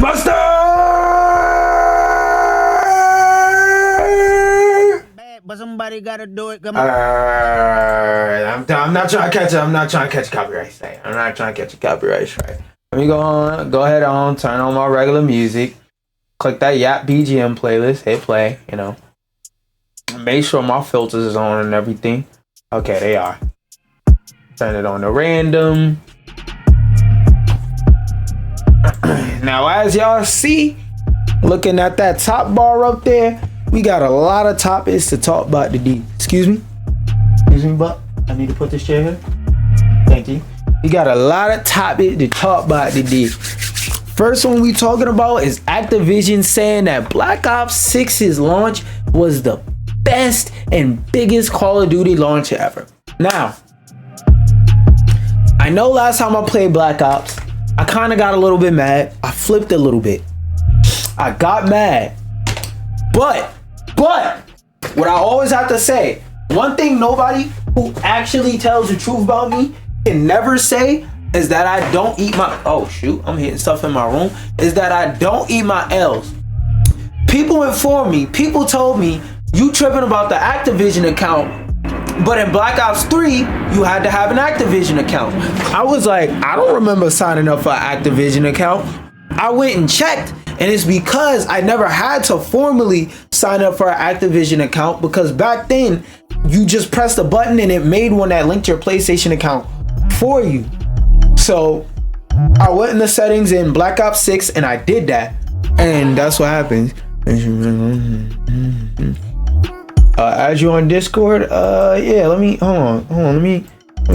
Buster! But somebody gotta do it. Come on. on. I'm not trying to catch it. I'm not trying to catch a copyright strike. I'm not trying to catch a copyright strike. Let me go ahead on, turn on my regular music. Click that Yap BGM playlist. Hit play, you know. Make sure my filters is on and everything. Okay, they are. Turn it on to random. Now, as y'all see, looking at that top bar up there, we got a lot of topics to talk about today. Excuse me, but I need to put this chair here. Thank you. We got a lot of topics to talk about today. First one we talking about is Activision saying that Black Ops 6's launch was the best and biggest Call of Duty launch ever. Now, I know last time I played Black Ops, I kind of got a little bit mad. I flipped a little bit. I got mad. But what I always have to say, one thing nobody who actually tells the truth about me can never say is that I don't eat my, oh shoot, I'm hitting stuff in my room, is that I don't eat my L's. People informed me, people told me, you tripping about the Activision account, but in Black Ops 3, you had to have an Activision account. I was like, I don't remember signing up for an Activision account. I went and checked, and it's because I never had to formally sign up for an Activision account, because back then, you just pressed a button and it made one that linked your PlayStation account for you. So I went in the settings in Black Ops 6 and I did that, and that's what happens. Add you on Discord? Yeah, let me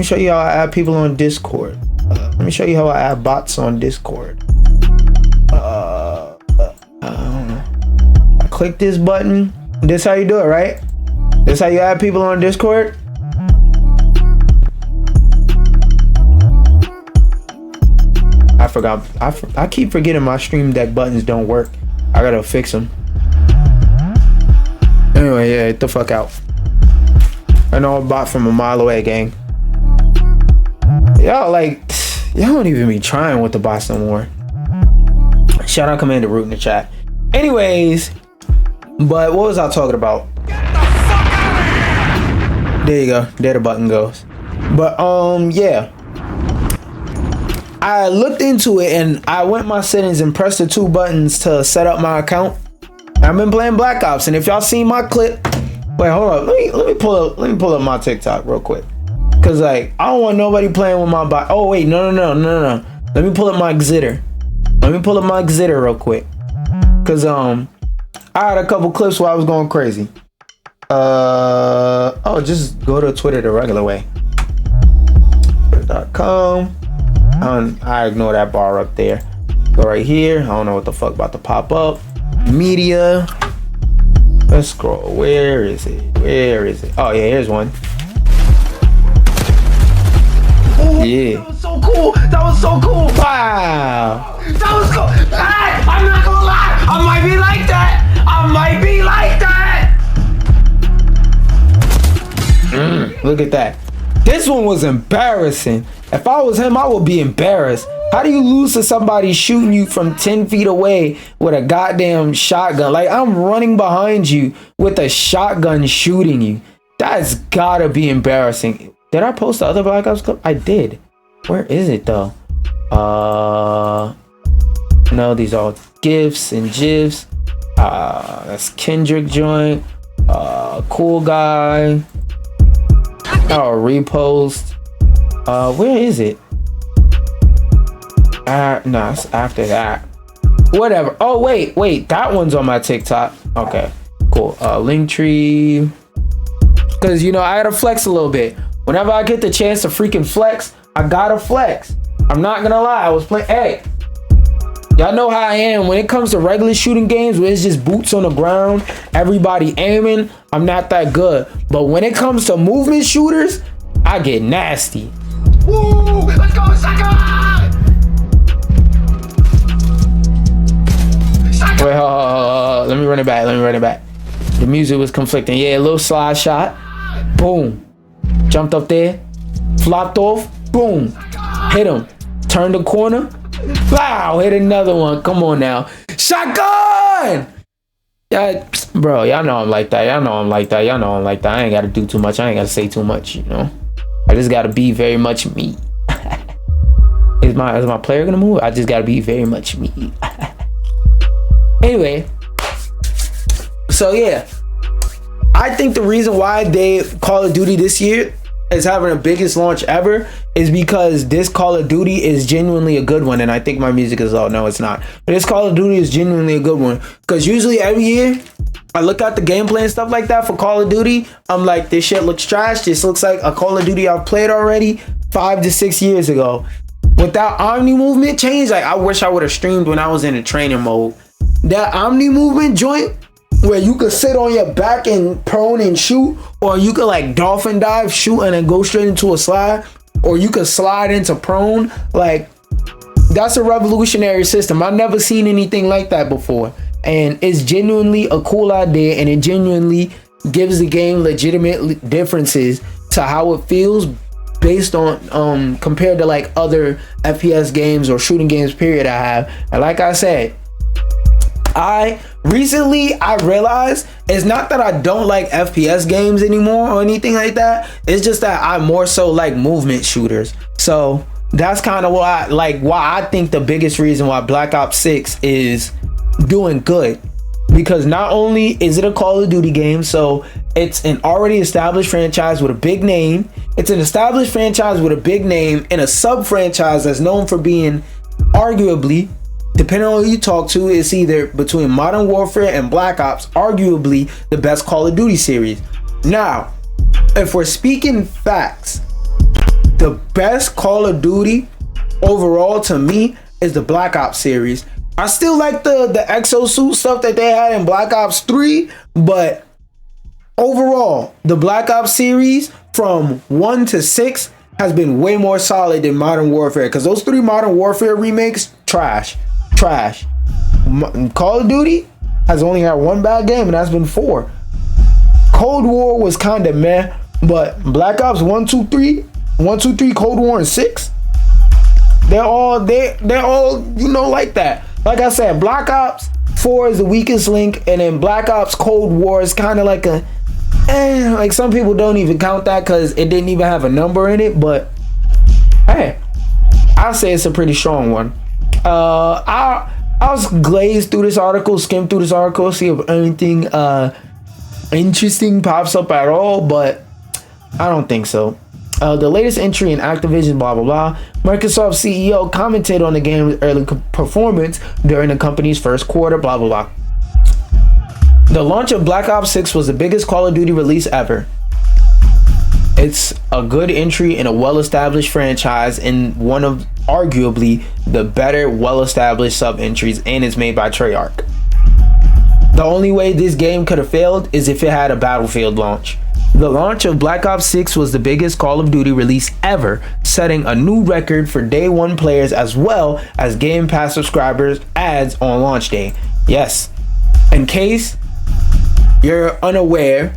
show you how I add people on Discord. Let me show you how I add bots on Discord. I click this button. This how you do it, right? This how you add people on Discord? I forgot. I keep forgetting my Stream Deck buttons don't work. I gotta fix them. Anyway, yeah, get the fuck out. I know a bot from a mile away, gang. Y'all don't even be trying with the bots no more. Shout out Commander Root in the chat. Anyways, but what was I talking about? Get the fuck out of here! There you go. There the button goes. But yeah. I looked into it and I went my settings and pressed the two buttons to set up my account. I've been playing Black Ops, and if y'all seen my clip, wait, hold up, let me pull up my TikTok real quick, cause like I don't want nobody playing with my bot. Oh wait, no. Let me pull up my Exeter. Real quick, cause I had a couple clips where I was going crazy. Just go to Twitter the regular way. Twitter.com. I ignore that bar up there. Go right here. I don't know what the fuck about to pop up. Media. Let's scroll. Where is it? Oh yeah, here's one. Oh, Yeah. That was so cool. Wow. That was cool. I'm not gonna lie. I might be like that. Look at that. This one was embarrassing. If I was him, I would be embarrassed. How do you lose to somebody shooting you from 10 feet away with a goddamn shotgun? Like, I'm running behind you with a shotgun shooting you. That's gotta be embarrassing. Did I post the other Black Ops clip? I did. Where is it though? No, these are all GIFs and GIFs. That's Kendrick joint. Cool guy. Repost. Where is it? No, it's after that. Whatever. Oh, wait. That one's on my TikTok. Okay, cool. Linktree. Because, you know, I gotta flex a little bit. Whenever I get the chance to freaking flex, I gotta flex. I'm not gonna lie. I was playing. Hey, y'all know how I am. When it comes to regular shooting games where it's just boots on the ground, everybody aiming, I'm not that good. But when it comes to movement shooters, I get nasty. Woo! Let's go, Saka! Wait, let me run it back. The music was conflicting. Yeah, a little slide shot. Boom. Jumped up there. Flopped off. Boom. Hit him. Turned the corner. Wow, hit another one. Come on now. Shotgun! Yeah, bro, y'all know I'm like that. Y'all know I'm like that. Y'all know I'm like that. I ain't got to do too much. I ain't got to say too much, you know? I just got to be very much me. Is my player gonna move? I just got to be very much me. Anyway. So, yeah. I think the reason why they Call of Duty this year is having the biggest launch ever is because this Call of Duty is genuinely a good one. And I think my music is low. No, it's not. But this Call of Duty is genuinely a good one. Because usually every year, I look at the gameplay and stuff like that for Call of Duty. I'm like, this shit looks trash. This looks like a Call of Duty I've played already 5 to 6 years ago. Without Omni movement change, like I wish I would have streamed when I was in the training mode. That Omni movement joint, where you could sit on your back and prone and shoot, or you could like dolphin dive, shoot, and then go straight into a slide, or you could slide into prone. Like, that's a revolutionary system. I've never seen anything like that before. And it's genuinely a cool idea, and it genuinely gives the game legitimate differences to how it feels based on compared to like other FPS games or shooting games period I have. And like I said, I realized it's not that I don't like FPS games anymore or anything like that. It's just that I more so like movement shooters. So that's kind of why I think the biggest reason why Black Ops 6 is doing good. Because not only is it a Call of Duty game, so it's an already established franchise with a big name. It's an established franchise with a big name and a sub-franchise that's known for being arguably, depending on who you talk to, it's either between Modern Warfare and Black Ops, arguably the best Call of Duty series. Now, if we're speaking facts, the best Call of Duty overall to me is the Black Ops series. I still like the exosuit stuff that they had in Black Ops 3, but overall, the Black Ops series from 1 to 6 has been way more solid than Modern Warfare, because those 3 Modern Warfare remakes, trash. Call of Duty has only had 1 bad game, and that's been 4. Cold War was kind of meh, but Black Ops 1, 2, 3, Cold War, and 6, they're all you know, like that. Like I said, Black Ops 4 is the weakest link, and then Black Ops Cold War is kind of like a like some people don't even count that because it didn't even have a number in it. But hey, I'll say it's a pretty strong one. I'll glaze through this article, skim through this article, see if anything interesting pops up at all, but I don't think so. The latest entry in Activision, blah blah blah. Microsoft CEO commented on the game's early performance during the company's first quarter, blah blah blah. The launch of Black Ops 6 was the biggest Call of Duty release ever. It's a good entry in a well-established franchise and one of arguably the better well-established sub-entries, and it's made by Treyarch. The only way this game could have failed is if it had a Battlefield launch. The launch of Black Ops 6 was the biggest Call of Duty release ever, setting a new record for day one players as well as Game Pass subscribers ads on launch day. Yes, in case you're unaware,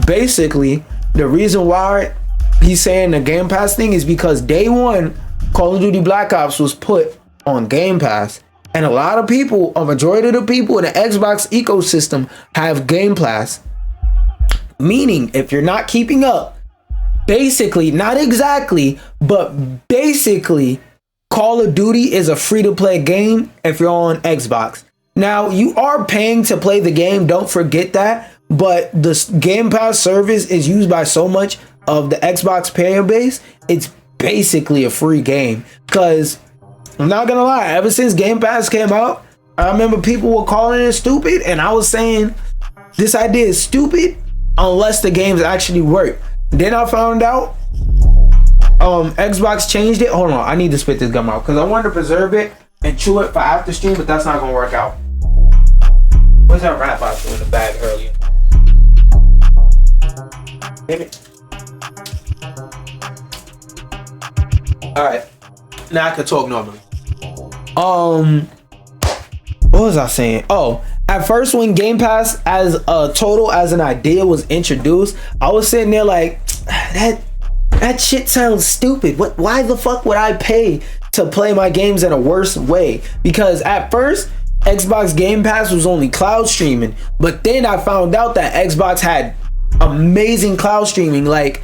basically the reason why he's saying the Game Pass thing is because day one Call of Duty Black Ops was put on Game Pass, and a lot of people, a majority of the people in the Xbox ecosystem have Game Pass. Meaning, if you're not keeping up, basically, not exactly, but basically, Call of Duty is a free-to-play game if you're on Xbox. Now, you are paying to play the game, don't forget that, but the Game Pass service is used by so much of the Xbox player base, it's basically a free game. Because, I'm not gonna lie, ever since Game Pass came out, I remember people were calling it stupid, and I was saying, this idea is stupid, unless the games actually work. Then I found out Xbox changed it. Hold on, I need to spit this gum out because I wanted to preserve it and chew it for after stream, but that's not gonna work out. Where's that rap I threw in the bag earlier? Maybe. Alright, now I can talk normally. What was I saying? Oh, at first when Game Pass as a total, as an idea was introduced, I was sitting there like, that shit sounds stupid. Why the fuck would I pay to play my games in a worse way, because at first Xbox Game Pass was only cloud streaming, but then I found out that Xbox had amazing cloud streaming. Like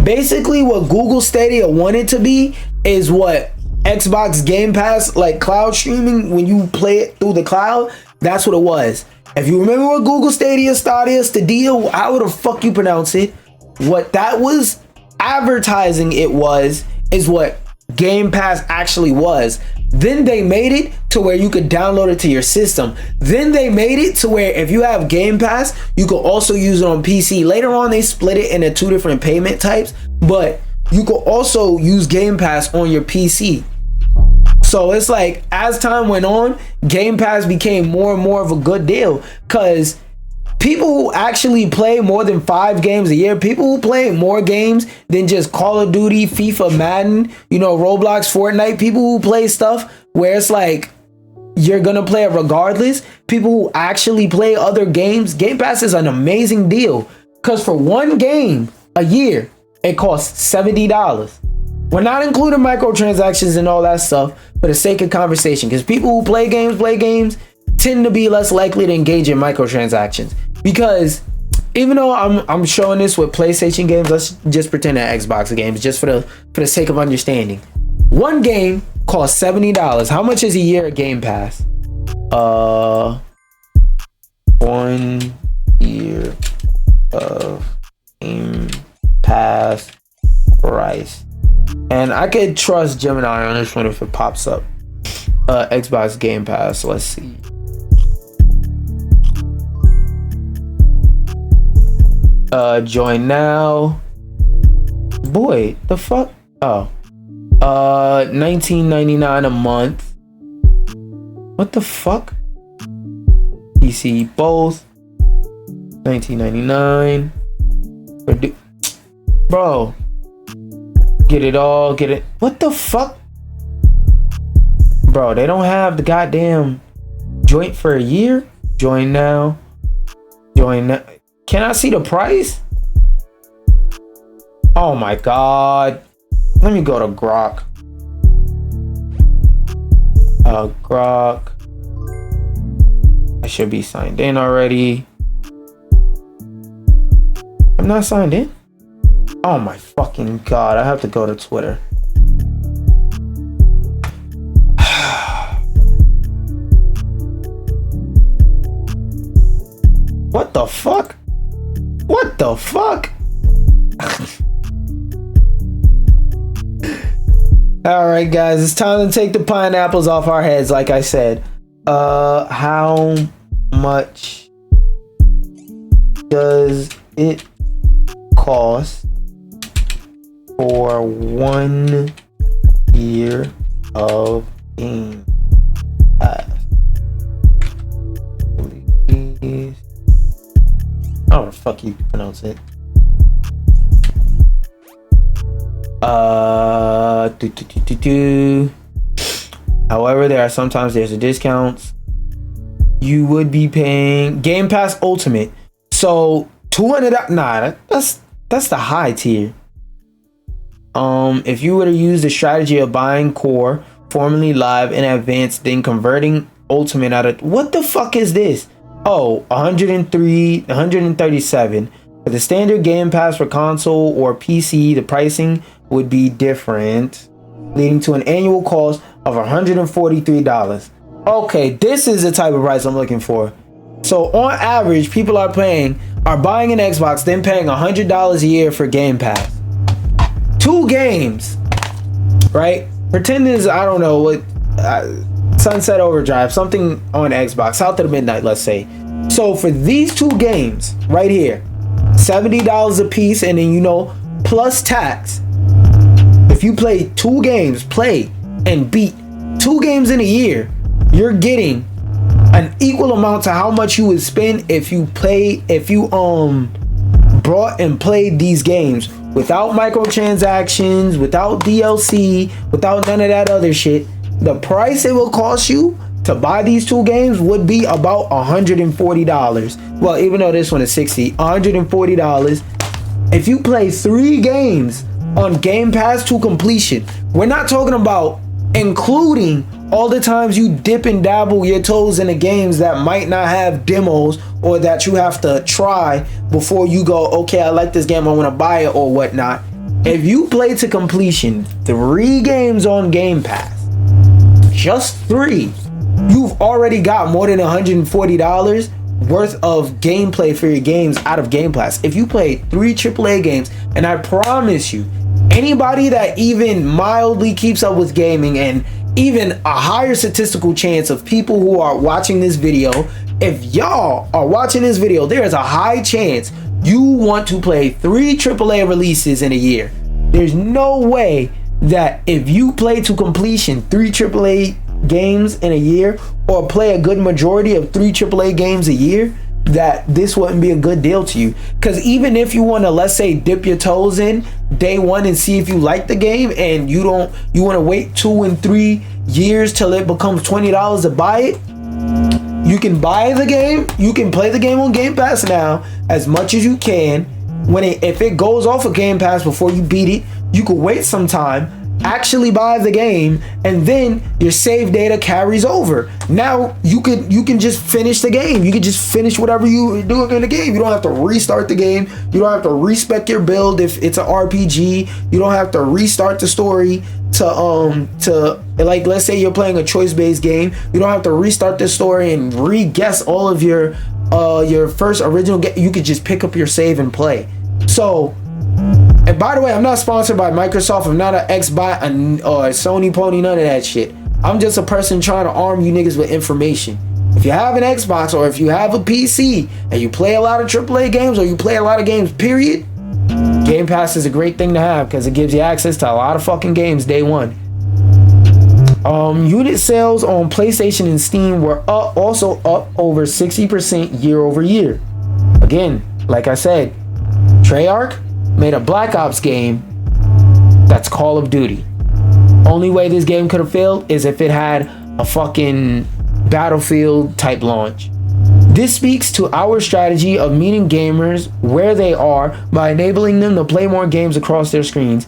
basically what Google Stadia wanted to be is what Xbox Game Pass, like cloud streaming, when you play it through the cloud, that's what it was. If you remember what Google Stadia, how the fuck you pronounce it, what that was advertising it was, is what Game Pass actually was. Then they made it to where you could download it to your system. Then they made it to where if you have Game Pass, you could also use it on PC. Later on, they split it into 2 different payment types, but you could also use Game Pass on your PC. So it's like, as time went on, Game Pass became more and more of a good deal, because people who actually play more than 5 games a year, people who play more games than just Call of Duty, FIFA, Madden, you know, Roblox, Fortnite, people who play stuff where it's like you're gonna play it regardless, people who actually play other games, Game Pass is an amazing deal, because for one game a year, it costs $70. We're not including microtransactions and all that stuff for the sake of conversation, because people who play games tend to be less likely to engage in microtransactions. Because even though I'm showing this with PlayStation games, let's just pretend that Xbox games, just for the sake of understanding. One game costs $70. How much is a year of Game Pass? 1 year of Game Pass price. And I could trust Gemini on this one if it pops up. Xbox Game Pass, let's see. Join now. Boy, the fuck? Oh. $19.99 a month. What the fuck? PC both. $19.99. Bro. Get it all, get it. What the fuck? Bro, they don't have the goddamn joint for a year? Join now. Join now. Can I see the price? Oh my god. Let me go to Grok. Grok. I should be signed in already. I'm not signed in? Oh my fucking god. I have to go to Twitter. What the fuck? What the fuck? All right, guys, it's time to take the pineapples off our heads. Like I said, how much does it cost for 1 year of Game Pass? Please. I don't know the fuck you pronounce it. However, there are sometimes there's a discounts. You would be paying Game Pass Ultimate. So $200. Nah, that's the high tier. If you were to use the strategy of buying Core, formerly Live, in advance, then converting Ultimate out of, what the fuck is this? Oh, 137. For the standard Game Pass for console or PC, the pricing would be different, leading to an annual cost of $143. Okay, this is the type of price I'm looking for. So on average, people are buying an Xbox, then paying $100 a year for Game Pass. 2 games, right? Pretend is, I don't know what, Sunset Overdrive, something on Xbox, South of the Midnight, let's say. So for these 2 games right here, $70 a piece, and then, you know, plus tax. If you play 2 games, play and beat 2 games in a year, you're getting an equal amount to how much you would spend if you brought and played these games without microtransactions, without DLC, without none of that other shit. The price it will cost you to buy these 2 games would be about $140. Well, even though this one is $60, $140. If you play 3 games on Game Pass to completion, we're not talking about including all the times you dip and dabble your toes into games that might not have demos or that you have to try before you go, okay, I like this game, I want to buy it or whatnot. If you play to completion 3 games on Game Pass, just 3, you've already got more than $140 worth of gameplay for your games out of Game Pass. If you play 3 AAA games, and I promise you, anybody that even mildly keeps up with gaming and even a higher statistical chance of people who are watching this video, if y'all are watching this video, there is a high chance you want to play 3 AAA releases in a year. There's no way that if you play to completion 3 AAA games in a year, or play a good majority of 3 AAA games a year, that this wouldn't be a good deal to you. Because even if you want to, let's say, dip your toes in day one and see if you like the game, and you want to wait 2 and 3 years till it becomes $20 to buy it, you can buy the game, you can play the game on Game Pass now as much as you can. If it goes off of Game Pass before you beat it, you could wait some time, actually buy the game, and then your save data carries over. Now you can just finish the game. You can just finish whatever you do in the game. You don't have to restart the game. You don't have to respec your build if it's an RPG. You don't have to restart the story to like, let's say you're playing a choice-based game. You don't have to restart the story and re-guess all of your first original game. You could just pick up your save and play. So, and by the way, I'm not sponsored by Microsoft. I'm not an Xbox or Sony pony, none of that shit. I'm just a person trying to arm you niggas with information. If you have an Xbox or if you have a PC and you play a lot of AAA games, or you play a lot of games, period, Game Pass is a great thing to have because it gives you access to a lot of fucking games day one. Unit sales on PlayStation and Steam were also up over 60% year over year. Again, like I said, Treyarch made a Black Ops game that's Call of Duty. Only way this game could have failed is if it had a fucking Battlefield type launch. This speaks to our strategy of meeting gamers where they are by enabling them to play more games across their screens.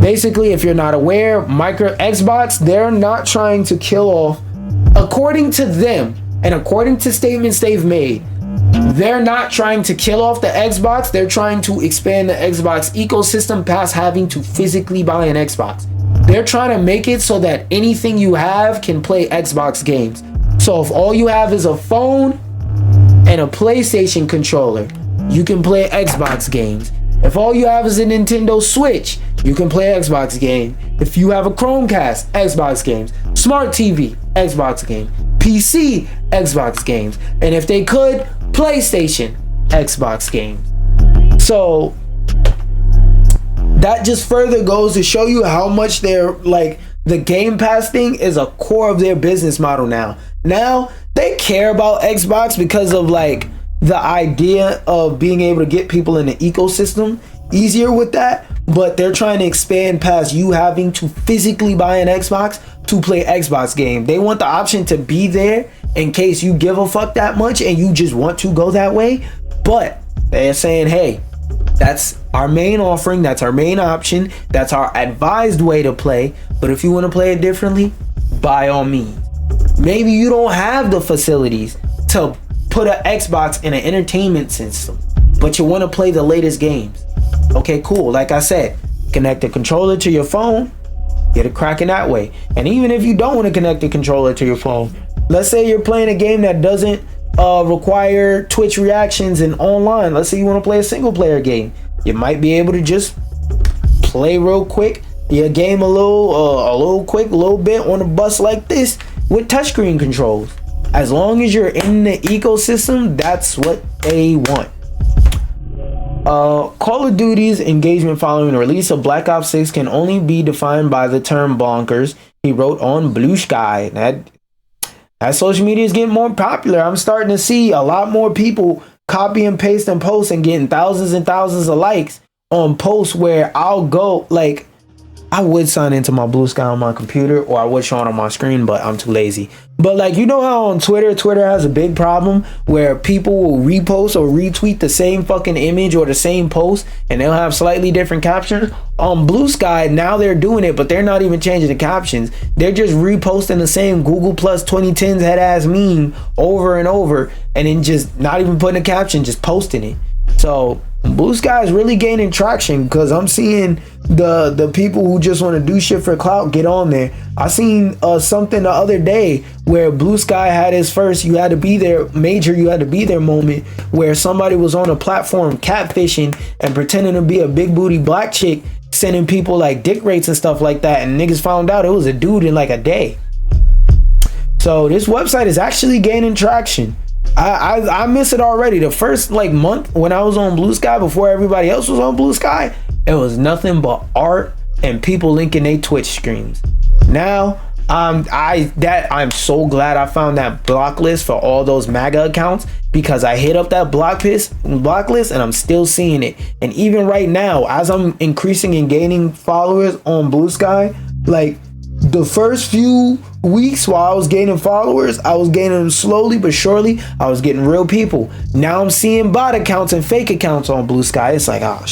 Basically, if you're not aware, Xbox, they're not trying to kill off, according to them and according to statements they've made, they're not trying to kill off the Xbox. They're trying to expand the Xbox ecosystem past having to physically buy an Xbox. They're trying to make it so that anything you have can play Xbox games. So if all you have is a phone and a PlayStation controller, you can play Xbox games. If all you have is a Nintendo Switch, you can play Xbox game. If you have a Chromecast, Xbox games. Smart TV, Xbox game. PC, Xbox games. And if they could, PlayStation, Xbox games. So that just further goes to show you how much they're like, the Game Pass thing is a core of their business model now. Now they care about Xbox because of like the idea of being able to get people in the ecosystem easier with that, but they're trying to expand past you having to physically buy an Xbox to play Xbox game. They want the option to be there in case you give a fuck that much and you just want to go that way. But they're saying, hey, that's our main offering, that's our main option, that's our advised way to play. But if you want to play it differently, by all means. Maybe you don't have the facilities to put an Xbox in an entertainment system, but you want to play the latest games. Okay, cool. Like I said, connect the controller to your phone, get it cracking that way. And even if you don't want to connect the controller to your phone, let's say you're playing a game that doesn't require Twitch reactions and online. Let's say you want to play a single player game. You might be able to just play real quick your game a little bit on a bus like this with touchscreen controls. As long as you're in the ecosystem, that's what they want. Call of Duty's engagement following the release of Black Ops 6 can only be defined by the term bonkers, he wrote on Blue Sky. That social media is getting more popular. I'm starting to see a lot more people copy and paste and post and getting thousands and thousands of likes on posts where I'll go, like, I would sign into my Blue Sky on my computer, or I would show it on my screen, but I'm too lazy. But like, you know how on Twitter has a big problem where people will repost or retweet the same fucking image or the same post and they'll have slightly different captions? On Blue Sky, now they're doing it, but they're not even changing the captions. They're just reposting the same Google Plus 2010s head ass meme over and over, and then just not even putting a caption, just posting it. So Blue Sky is really gaining traction because I'm seeing the people who just want to do shit for clout get on there. I seen something the other day where Blue Sky had his first you had to be there moment where somebody was on a platform catfishing and pretending to be a big booty black chick, sending people like dick rates and stuff like that, and niggas found out it was a dude in like a day. So this website is actually gaining traction. I miss it already. The first like month when I was on Blue Sky before everybody else was on Blue Sky, it was nothing but art and people linking their Twitch streams. Now I'm so glad I found that block list for all those MAGA accounts, because I hit up that block list and I'm still seeing it. And even right now, as I'm increasing and gaining followers on Blue Sky, like the first few weeks while I was gaining followers, I was gaining them slowly but surely. I was getting real people. Now I'm seeing bot accounts and fake accounts on Blue Sky. It's like, oh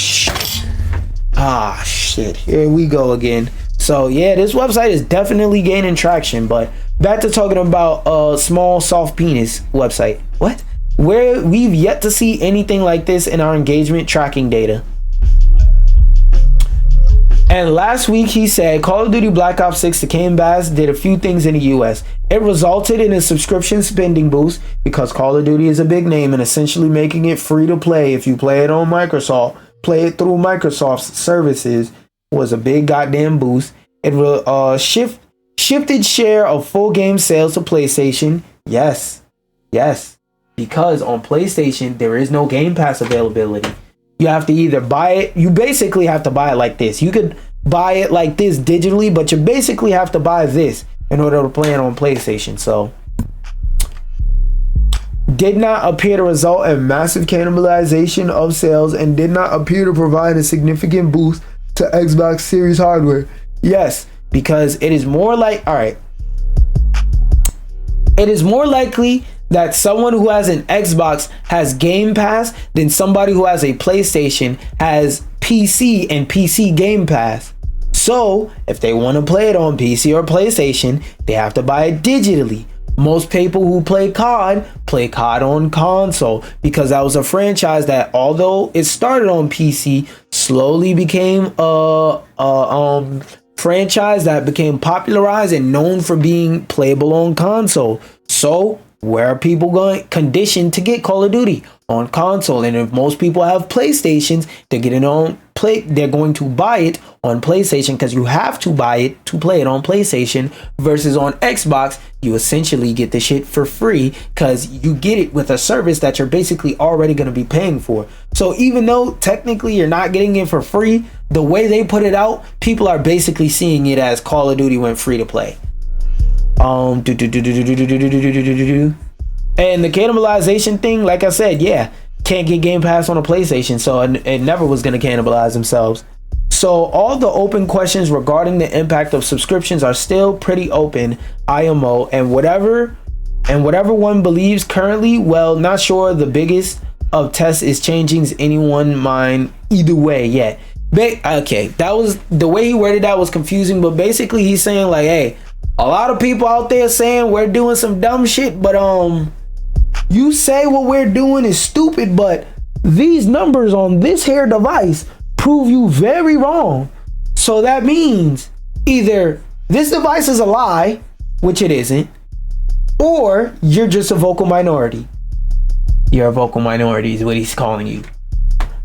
shit, here we go again. So yeah, this website is definitely gaining traction. But back to talking about a small soft penis website. What? Where we've yet to see anything like this in our engagement tracking data. And last week he said Call of Duty Black Ops 6 The Game Pass did a few things in the US. It resulted in a subscription spending boost because Call of Duty is a big name, and essentially making it free to play if you play it on Microsoft, play it through Microsoft's services, was a big goddamn boost. It will shifted share of full game sales to PlayStation. Yes, because on PlayStation there is no Game Pass availability. You have to either buy it. You basically have to buy it like this. You could buy it like this digitally, but you basically have to buy this in order to play it on PlayStation. So, did not appear to result in massive cannibalization of sales and did not appear to provide a significant boost to Xbox Series hardware. Yes, because it is more like, all right, it is more likely that someone who has an Xbox has Game Pass than somebody who has a PlayStation has PC and PC Game Pass. So if they want to play it on PC or PlayStation, they have to buy it digitally. Most people who play COD on console, because that was a franchise that, although it started on PC, slowly became a franchise that became popularized and known for being playable on console. So where are people going conditioned to get Call of Duty on console? And if most people have PlayStations, they're getting on they're going to buy it on PlayStation, because you have to buy it to play it on PlayStation, versus on Xbox you essentially get the shit for free because you get it with a service that you're basically already going to be paying for. So even though technically you're not getting it for free, the way they put it out, people are basically seeing it as Call of Duty went free to play. And the cannibalization thing, like I said, yeah, can't get Game Pass on a PlayStation, so it never was going to cannibalize themselves. So all the open questions regarding the impact of subscriptions are still pretty open, IMO, and whatever one believes currently, well, not sure the biggest of tests is changing anyone's mind either way yet. Okay, that was the way he worded that was confusing, but basically he's saying like, hey, a lot of people out there saying we're doing some dumb shit, but you say what we're doing is stupid, but these numbers on this here device prove you very wrong. So that means either this device is a lie, which it isn't, or you're just a vocal minority. You're a vocal minority is what he's calling you.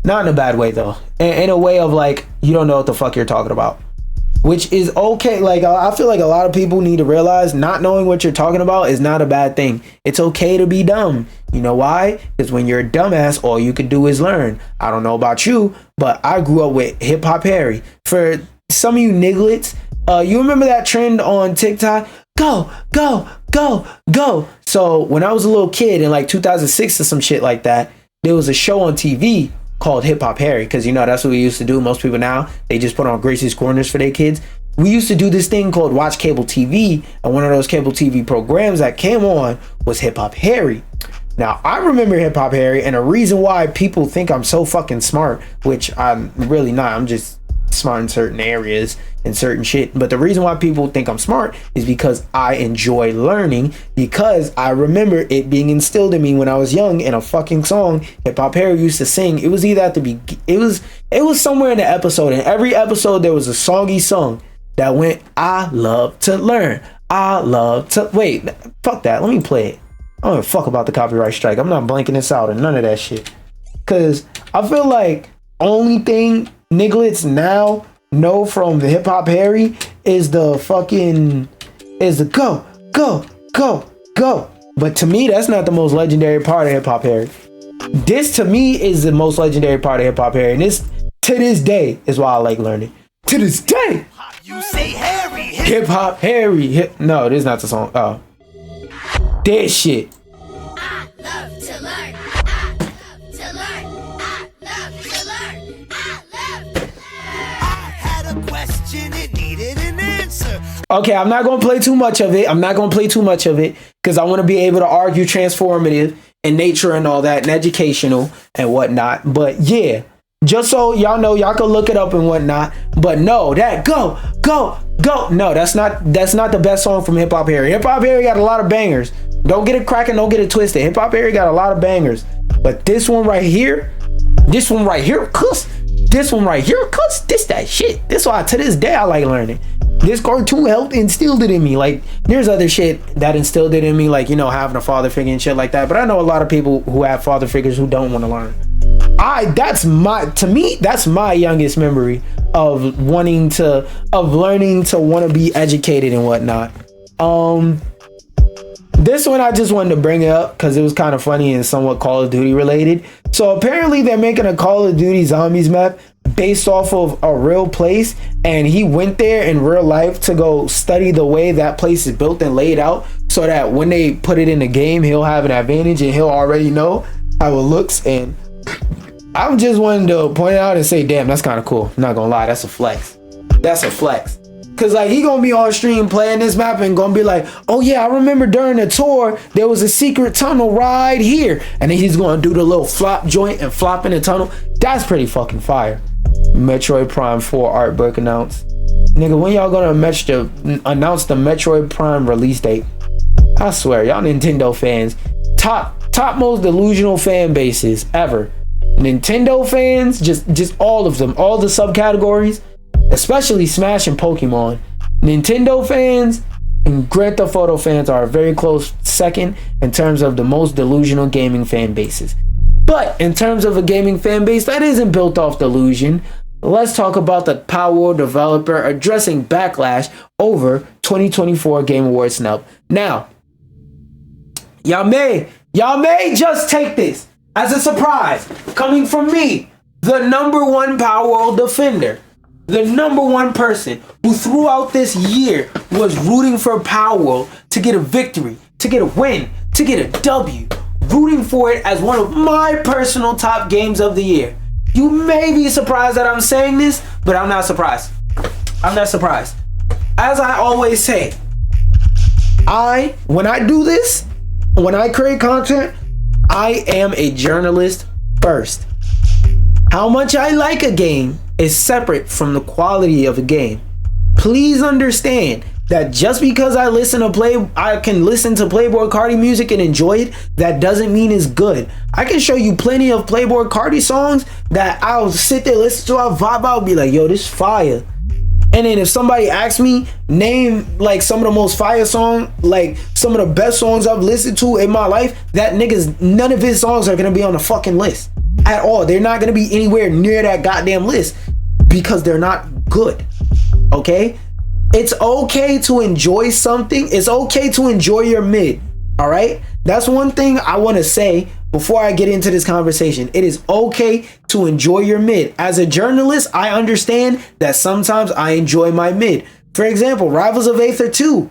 Not in a bad way though. In a way of like, you don't know what the fuck you're talking about. Which is okay. Like, I feel like a lot of people need to realize not knowing what you're talking about is not a bad thing. It's okay to be dumb. You know why? Because when you're a dumbass, all you can do is learn. I don't know about you, but I grew up with Hip Hop Harry. For some of you nigglets, you remember that trend on TikTok? Go, go, go, go. So when I was a little kid in like 2006 or some shit like that, there was a show on TV called Hip Hop Harry, because that's what we used to do. Most people now, they just put on Gracie's Corners for their kids. We used to do this thing called Watch Cable TV, and one of those cable TV programs that came on was Hip Hop Harry. Now, I remember Hip Hop Harry, and the reason why people think I'm so fucking smart, which I'm really not, I'm just smart in certain areas and certain shit, but the reason why people think I'm smart is because I enjoy learning, because I remember it being instilled in me when I was young in a fucking song Hip Hop Harry used to sing. It was either at the it was somewhere in the episode. In every episode there was a song he sung that went, I love to learn, I love to, wait, fuck that, let me play it. I don't give a fuck about the copyright strike. I'm not blanking this out and none of that shit, because I feel like only thing nigglets now know from the Hip Hop Harry is the go, go, go, go. But to me, that's not the most legendary part of Hip Hop Harry. This to me is the most legendary part of Hip Hop Harry, and this to this day is why I like learning. To this day, You say Harry. Hip Hop Harry. No, this is not the song. Oh, this shit. I love to learn. I love to learn. I love to learn. I love to learn. I had a question, it needed an answer. Okay, I'm not gonna play too much of it. Because I want to be able to argue transformative in nature and all that, and educational and whatnot. But yeah, just so y'all know, y'all can look it up and whatnot. But no, that go, go, go. No, that's not the best song from Hip Hop Harry. Hip Hop Harry got a lot of bangers. Don't get it cracking, don't get it twisted. Hip Hop Harry got a lot of bangers. But this one right here, cuz this that shit. This why to this day I like learning. This cartoon helped instilled it in me. Like, there's other shit that instilled it in me, like, having a father figure and shit like that. But I know a lot of people who have father figures who don't want to learn. That's my youngest memory of learning to want to be educated and whatnot. This one I just wanted to bring it up because it was kind of funny and somewhat Call of Duty related. So apparently they're making a Call of Duty Zombies map based off of a real place, and he went there in real life to go study the way that place is built and laid out, so that when they put it in the game, he'll have an advantage and he'll already know how it looks. And I'm just wanting to point it out and say, damn, that's kind of cool. I'm not gonna lie, that's a flex. Cause like he gonna be on stream playing this map and gonna be like, oh yeah, I remember during the tour there was a secret tunnel right here, and then he's gonna do the little flop joint and flop in the tunnel. That's pretty fucking fire. Metroid Prime 4 art book announced. Nigga, when y'all gonna announce the Metroid Prime release date? I swear, y'all Nintendo fans, top most delusional fan bases ever. Nintendo fans, just all of them, all the subcategories, especially Smash and Pokemon. Nintendo fans and Grand Theft Auto fans are a very close second in terms of the most delusional gaming fan bases. But in terms of a gaming fan base that isn't built off delusion, let's talk about the Power developer addressing backlash over 2024 Game Awards snub. Now, y'all may just take this as a surprise coming from me, the #1 Power World defender, the #1 person who throughout this year was rooting for Power World to get a victory, to get a win, to get a W, rooting for it as one of my personal top games of the year. You may be surprised that I'm saying this, but I'm not surprised. As I always say, when I do this, when I create content, I am a journalist first. How much I like a game is separate from the quality of a game. Please understand that just because I can listen to Playboi Carti music and enjoy it, that doesn't mean it's good. I can show you plenty of Playboi Carti songs that I'll sit there, listen to, I'll vibe out, be like, yo, this fire. And then if somebody asks me, name like some of the most fire songs, like some of the best songs I've listened to in my life, none of his songs are gonna be on the fucking list at all. They're not gonna be anywhere near that goddamn list because they're not good. Okay? It's okay to enjoy something. It's okay to enjoy your mid. All right? That's one thing I want to say before I get into this conversation. It is okay to enjoy your mid. As a journalist, I understand that sometimes I enjoy my mid. For example, Rivals of Aether 2.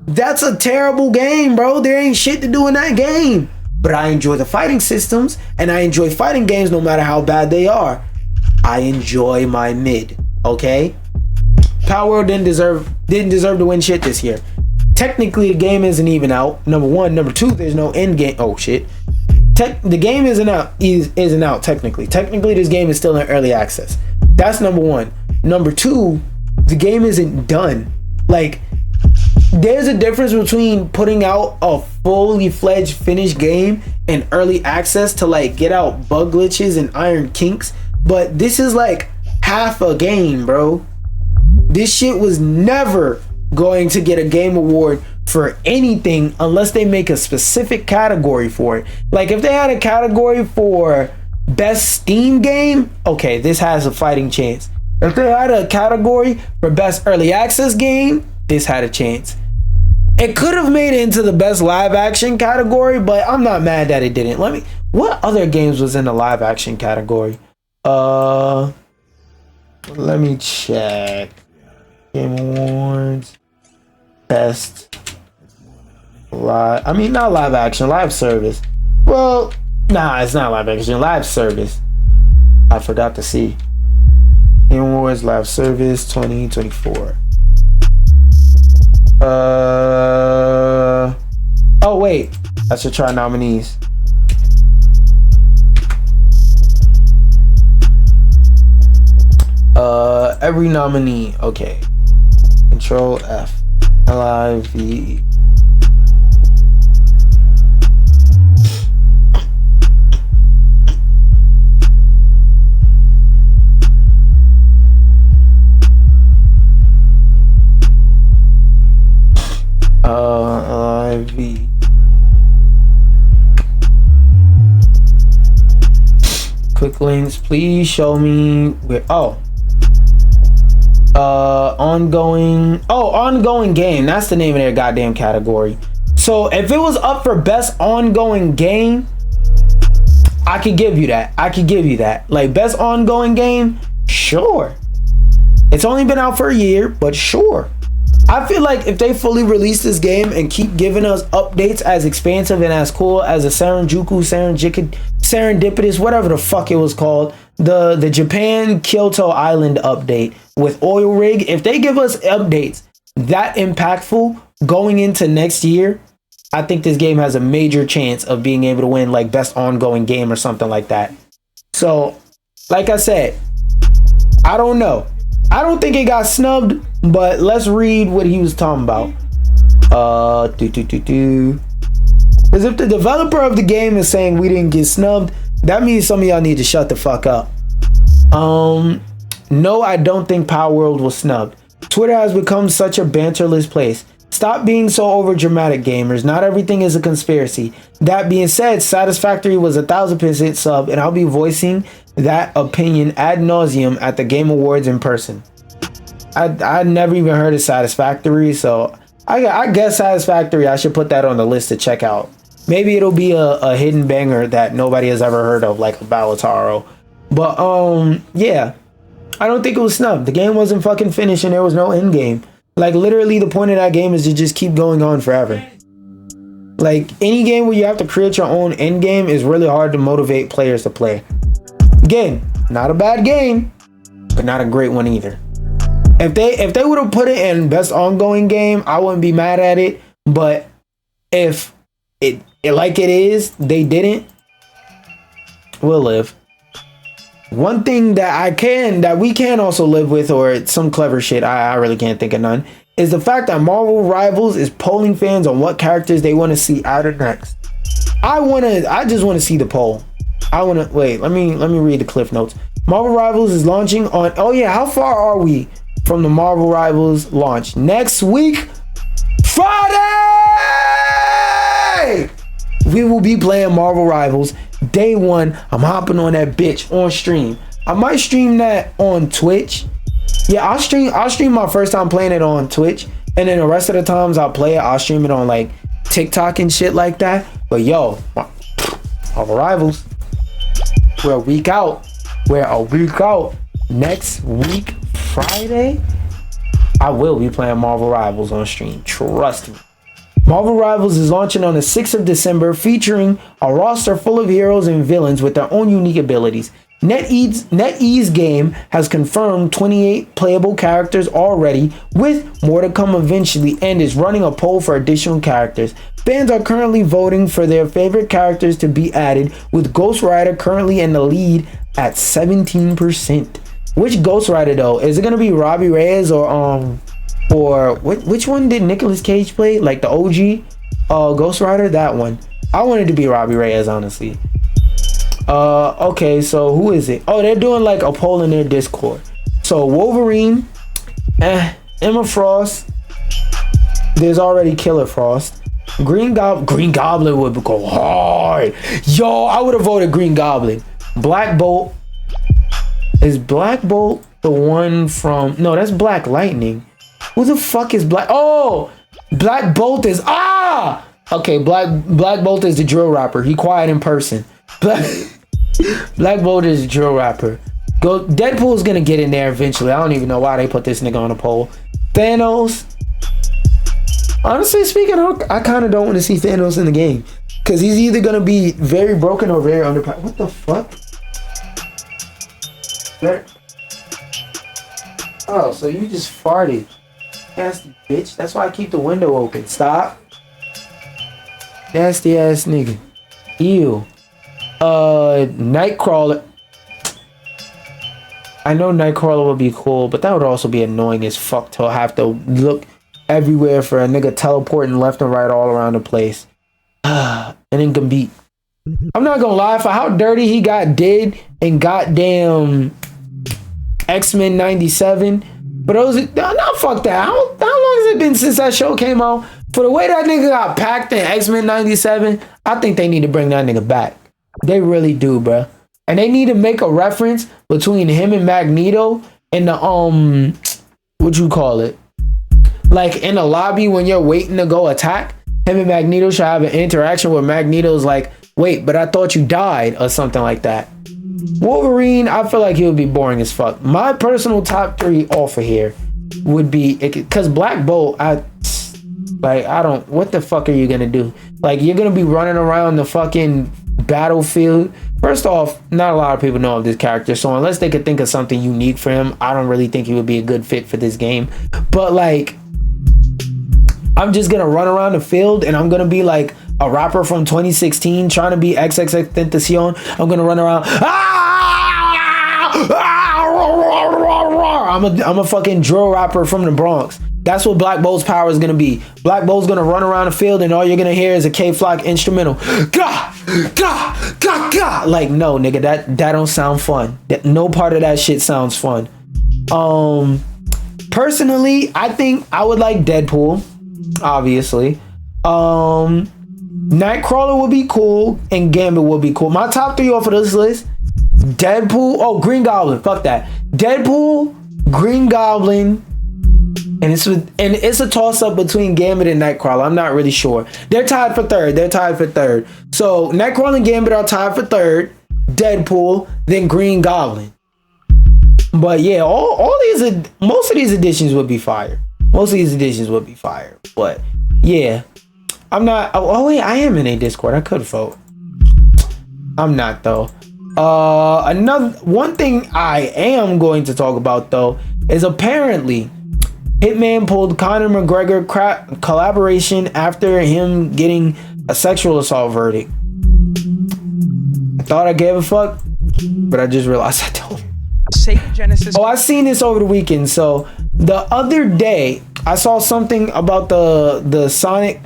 That's a terrible game, bro. There ain't shit to do in that game. but I enjoy the fighting systems, and I enjoy fighting games no matter how bad they are. I enjoy my mid, okay? Power World didn't deserve to win shit this year. Technically, the game isn't even out. Number one. Number two, there's no end game. Oh shit. The game isn't out technically. Technically, this game is still in early access. That's number one. Number two, the game isn't done. Like, there's a difference between putting out a fully fledged finished game and early access to like get out bug glitches and iron kinks. But this is like half a game, bro. This shit was never going to get a game award for anything unless they make a specific category for it. Like if they had a category for best Steam game, okay, this has a fighting chance. If they had a category for best early access game, this had a chance. It could have made it into the best live action category, but I'm not mad that it didn't. What other games was in the live action category? Let me check. Game Awards. Best live, not live action, live service. Well, nah, it's not live action, live service. I forgot to see. Game Awards live service 2024. Oh wait, I should try nominees. Every nominee, okay. Control F. LIVE. LIVE. Quick links, please show me where. Ongoing game. That's the name of their goddamn category. So if it was up for best ongoing game, I could give you that. Like best ongoing game, sure. It's only been out for a year, but sure. I feel like if they fully release this game and keep giving us updates as expansive and as cool as a Serendipitous, whatever the fuck it was called, the Japan Kyoto Island update with Oil Rig, if they give us updates that impactful going into next year, I think this game has a major chance of being able to win like best ongoing game or something like that. So, like I said, I don't know. I don't think it got snubbed, but let's read what he was talking about. Because if the developer of the game is saying we didn't get snubbed, that means some of y'all need to shut the fuck up. No, I don't think Power World was snubbed. Twitter has become such a banterless place. Stop being so over dramatic, gamers. Not everything is a conspiracy. That being said, Satisfactory was 1000% sub, and I'll be voicing that opinion ad nauseum at the Game Awards in person. I never even heard of Satisfactory, so I guess Satisfactory, I should put that on the list to check out. Maybe it'll be a hidden banger that nobody has ever heard of, like a Balataro. But yeah, I don't think it was snubbed. The game wasn't fucking finished and there was no end game. Like literally the point of that game is to just keep going on forever. Like any game where you have to create your own end game is really hard to motivate players to play. Again, not a bad game, but not a great one either. If they would have put it in best ongoing game, I wouldn't be mad at it. But if it like it is, they didn't, we'll live. One thing that we can also live with, or some clever shit, I really can't think of none, is the fact that Marvel Rivals is polling fans on what characters they want to see added next. I just want to see the poll. Wait, let me read the cliff notes. Marvel Rivals is launching on, oh yeah, how far are we from the Marvel Rivals launch? Next week, Friday! We will be playing Marvel Rivals day one. I'm hopping on that bitch on stream. I might stream that on Twitch. Yeah, I'll stream my first time playing it on Twitch, and then the rest of the times I'll play it, I'll stream it on like TikTok and shit like that. But yo, Marvel Rivals, we're a week out. Next week, Friday, I will be playing Marvel Rivals on stream. Trust me. Marvel Rivals is launching on the 6th of December, featuring a roster full of heroes and villains with their own unique abilities. NetEase's game has confirmed 28 playable characters already, with more to come eventually, and is running a poll for additional characters. Fans are currently voting for their favorite characters to be added, with Ghost Rider currently in the lead at 17%. Which Ghost Rider though? Is it gonna be Robbie Reyes or which one did Nicolas Cage play? Like the OG Ghost Rider? That one. I wanted to be Robbie Reyes, honestly. Okay, so who is it? Oh, they're doing like a poll in their Discord. So Wolverine, Emma Frost. There's already Killer Frost. Green Goblin would go hard. Yo, I would have voted Green Goblin. Black Bolt. Is Black Bolt the one from? No, that's Black Lightning. Who the fuck is Black? Oh, Black Bolt is okay. Black Bolt is the drill rapper. He quiet in person. Black Bolt is a drill rapper. Deadpool's gonna get in there eventually. I don't even know why they put this nigga on a poll. Thanos. Honestly speaking, I kind of don't want to see Thanos in the game, because he's either gonna be very broken or very underpowered. What the fuck? There. Oh, so you just farted. Nasty bitch. That's why I keep the window open. Stop. Nasty ass nigga. Ew. Nightcrawler. I know Nightcrawler would be cool, but that would also be annoying as fuck to have to look everywhere for a nigga teleporting left and right all around the place. And then can beat. I'm not gonna lie, for how dirty he did in goddamn X-Men 97. But those, no, fuck that. How long has it been since that show came out? For the way that nigga got packed in X-Men 97, I think they need to bring that nigga back. They really do, bruh. And they need to make a reference between him and Magneto in the, what you call it? Like in the lobby when you're waiting to go attack, him and Magneto should have an interaction where Magneto's like, wait, but I thought you died, or something like that. Wolverine, I feel like he would be boring as fuck. My personal top 3 offer here would be, because Black Bolt, what the fuck are you gonna do? Like, you're gonna be running around the fucking battlefield. First off, not a lot of people know of this character, so unless they could think of something unique for him, I don't really think he would be a good fit for this game. But like, I'm just gonna run around the field and I'm gonna be like a rapper from 2016 trying to be XXXTentacion. I'm gonna run around. I'm a fucking drill rapper from the Bronx. That's what Black Bolt's power is gonna be. Black Bolt's gonna run around the field and all you're gonna hear is a K-Flock instrumental. Gah, gah, gah, gah. Like, no, nigga, that don't sound fun. No part of that shit sounds fun. Personally, I think I would like Deadpool, obviously. Nightcrawler would be cool and Gambit would be cool. My top 3 off of this list: Deadpool, Green Goblin, fuck that. Deadpool, Green Goblin, and it's a toss up between Gambit and Nightcrawler. I'm not really sure. They're tied for third. So Nightcrawler and Gambit are tied for third. Deadpool, then Green Goblin. But yeah, most of these additions would be fire. But yeah, I'm not. Oh wait, I am in a Discord. I could vote. I'm not though. Another one thing I am going to talk about though is apparently Hitman pulled Conor McGregor collaboration after him getting a sexual assault verdict. I thought I gave a fuck, but I just realized I don't. Sega Genesis. Oh, I seen this over the weekend. So the other day I saw something about the Sonic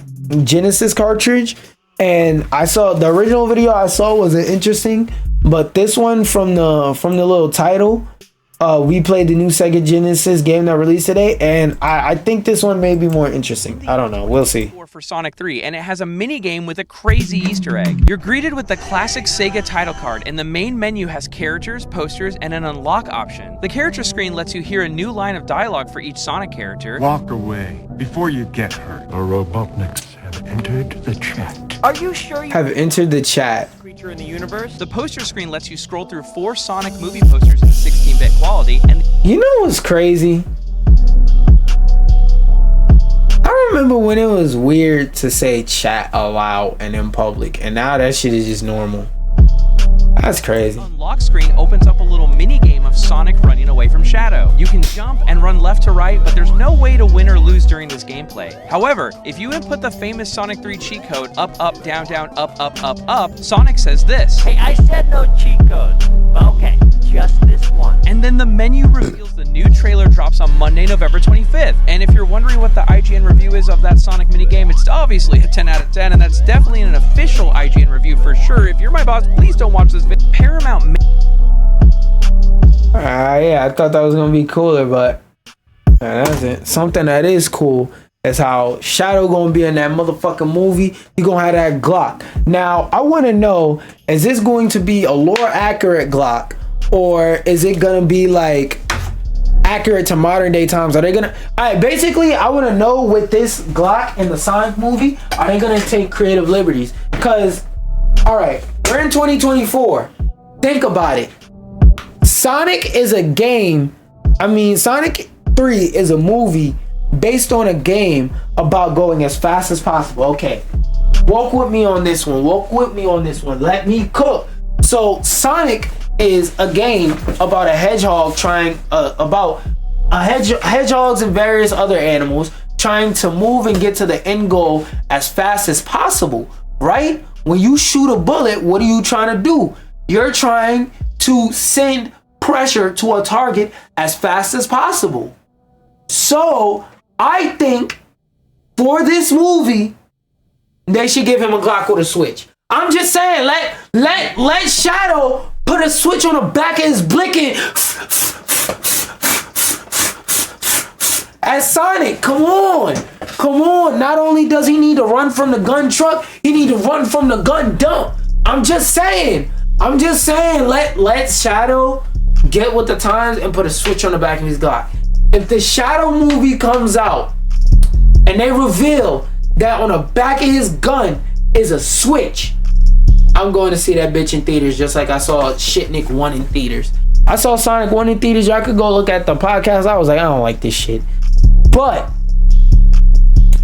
Genesis cartridge, and I saw the original video I saw wasn't interesting, but this one from the little title, we played the new Sega Genesis game that released today, and I think this one may be more interesting. I don't know. We'll see. For Sonic 3, and it has a mini game with a crazy Easter egg. You're greeted with the classic Sega title card, and the main menu has characters, posters, and an unlock option. The character screen lets you hear a new line of dialogue for each Sonic character. Walk away before you get hurt. The Robotniks have entered the chat. Are you sure you have entered the chat? Creature in the universe? The poster screen lets you scroll through 4 Sonic movie posters in 16-bit quality, and you know what's crazy? I remember when it was weird to say chat aloud and in public, and now that shit is just normal. That's crazy. The unlock screen opens up a little mini game of Sonic running away from Shadow. You can jump and run left to right, but there's no way to win or lose during this gameplay. However, if you input the famous Sonic 3 cheat code up, up, down, down, up, up, up, up, Sonic says this. Hey, I said no cheat codes. Okay, just this one. And then the menu reveals the new trailer drops on Monday, November 25th. And if you're wondering what the IGN review is of that Sonic minigame, it's obviously a 10 out of 10, and that's definitely an official IGN review for sure. If you're my boss, please don't watch this video. Paramount. Yeah, I thought that was gonna be cooler, but that isn't. Something that is cool is how Shadow gonna be in that motherfucking movie. He gonna have that Glock. Now, I want to know, is this going to be a lore accurate Glock, or is it gonna be like accurate to modern day times? Are they gonna? All right, basically, I want to know with this Glock in the Sonic movie, are they gonna take creative liberties? Because, all right, we're in 2024. Think about it. Sonic is a game. I mean, Sonic 3 is a movie based on a game about going as fast as possible. Okay, walk with me on this one. Walk with me on this one. Let me cook. So Sonic is a game about a hedgehog hedgehogs and various other animals trying to move and get to the end goal as fast as possible, right? When you shoot a bullet, what are you trying to do? You're trying to send pressure to a target as fast as possible. So I think for this movie, they should give him a Glock with a switch. I'm just saying, let Shadow put a switch on the back of his blinking as Sonic. Come on. Not only does he need to run from the gun truck, he need to run from the gun dump. I'm just saying, let Shadow get with the times and put a switch on the back of his Glock. If the Shadow movie comes out and they reveal that on the back of his gun is a switch, I'm going to see that bitch in theaters, just like I saw Shitnik 1 in theaters. I saw Sonic 1 in theaters. Y'all could go look at the podcast. I was like, I don't like this shit. But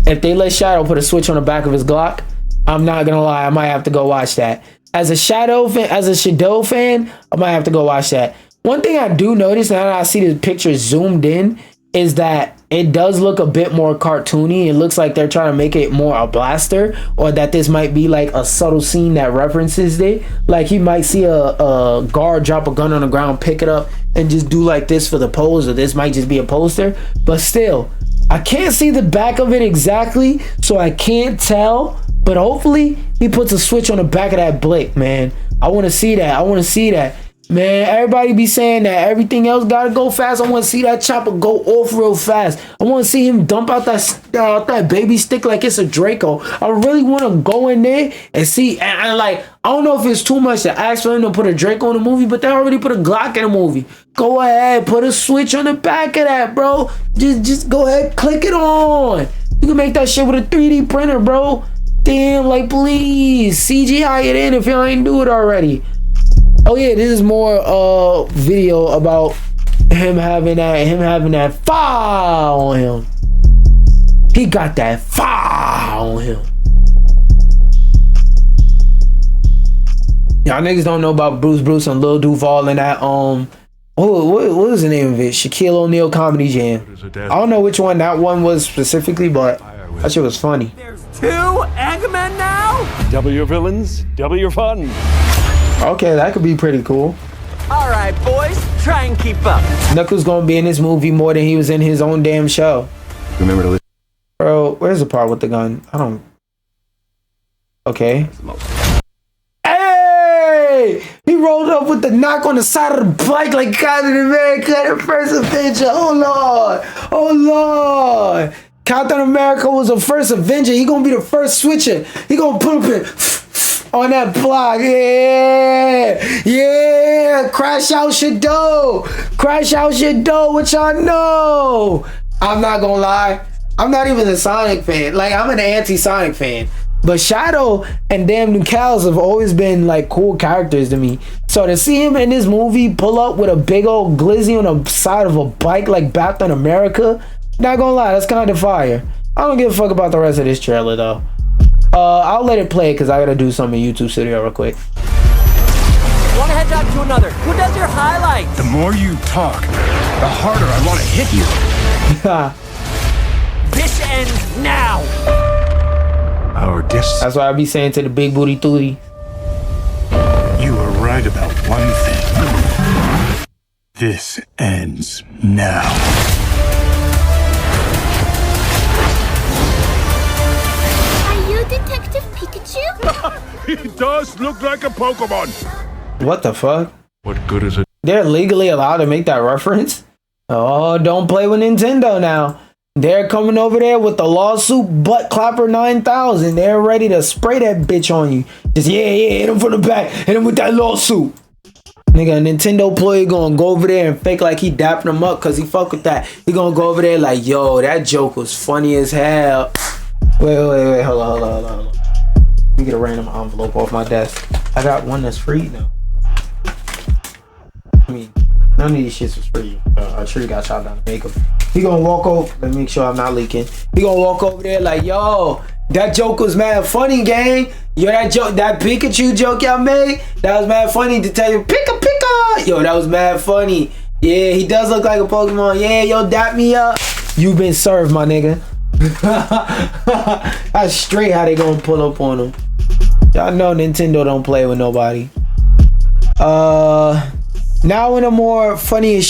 if they let Shadow put a switch on the back of his Glock, I'm not gonna lie, I might have to go watch that. As a Shadow fan, I might have to go watch that. One thing I do notice now that I see the picture zoomed in is that it does look a bit more cartoony. It looks like they're trying to make it more a blaster, or that this might be like a subtle scene that references it. Like he might see a guard drop a gun on the ground, pick it up, and just do like this for the pose, or this might just be a poster. But still, I can't see the back of it exactly, so I can't tell. But hopefully he puts a switch on the back of that blick, man. I want to see that. Man, everybody be saying that everything else gotta go fast. I want to see that chopper go off real fast. I want to see him dump out that baby stick like it's a Draco. I really want to go in there and see. And like, I don't know if it's too much to ask for him to put a Draco in the movie, but they already put a Glock in the movie. Go ahead, put a switch on the back of that, bro. Just go ahead, click it on. You can make that shit with a 3D printer, bro. Damn, like, please CGI it in if y'all ain't do it already. Oh yeah, this is more video about him having that fire on him. He got that fire on him. Y'all niggas don't know about Bruce and Lil Duval and that what was the name of it? Shaquille O'Neal Comedy Jam. I don't know which one that one was specifically, but that shit was funny. There's 2 Eggmen now? Double your villains, double your fun. Okay, that could be pretty cool. All right, boys, try and keep up. Knuckles gonna be in this movie more than he was in his own damn show. Remember to listen. Bro, where's the part with the gun? I don't... Okay. Hey! He rolled up with the knock on the side of the bike like Captain America in First Avenger. Oh Lord! Captain America was the first Avenger. He gonna be the first switcher. He gonna put him in on that block. Yeah. Crash out your dough. What y'all know? I'm not gonna lie, I'm not even a Sonic fan. Like, I'm an anti-Sonic fan. But Shadow and damn Nucals have always been like cool characters to me. So to see him in this movie pull up with a big old glizzy on the side of a bike like Captain America, not gonna lie, that's kind of fire. I don't give a fuck about the rest of this trailer though. I'll let it play because I gotta do something in YouTube Studio real quick. One head out to another. Who does your highlights? The more you talk, the harder I want to hit you. This ends now. Our distance. That's why I be saying to the big booty tootie. You were right about one thing. This ends now. Are you Detective Pikachu? He does look like a Pokemon. What the fuck? What good is it? They're legally allowed to make that reference? Oh, don't play with Nintendo now. They're coming over there with the lawsuit butt clapper 9000. They're ready to spray that bitch on you. Just hit him from the back. Hit him with that lawsuit. Nigga, a Nintendo employee gonna go over there and fake like he dapping him up cause he fuck with that. He gonna go over there like, yo, that joke was funny as hell. Wait, hold on. Let me get a random envelope off my desk. I got one that's free now. I mean, none of these shits was free. A tree got chopped down to make them. He gonna walk over. Let me make sure I'm not leaking. He gonna walk over there like, yo, that joke was mad funny, gang. Yo, that joke, that Pikachu joke y'all made, that was mad funny to tell you, Pika. Yo, that was mad funny. Yeah, he does look like a Pokemon. Yeah, yo, dap me up. You been served, my nigga. That's straight how they gonna pull up on him. Y'all know Nintendo don't play with nobody. Now in a more funniest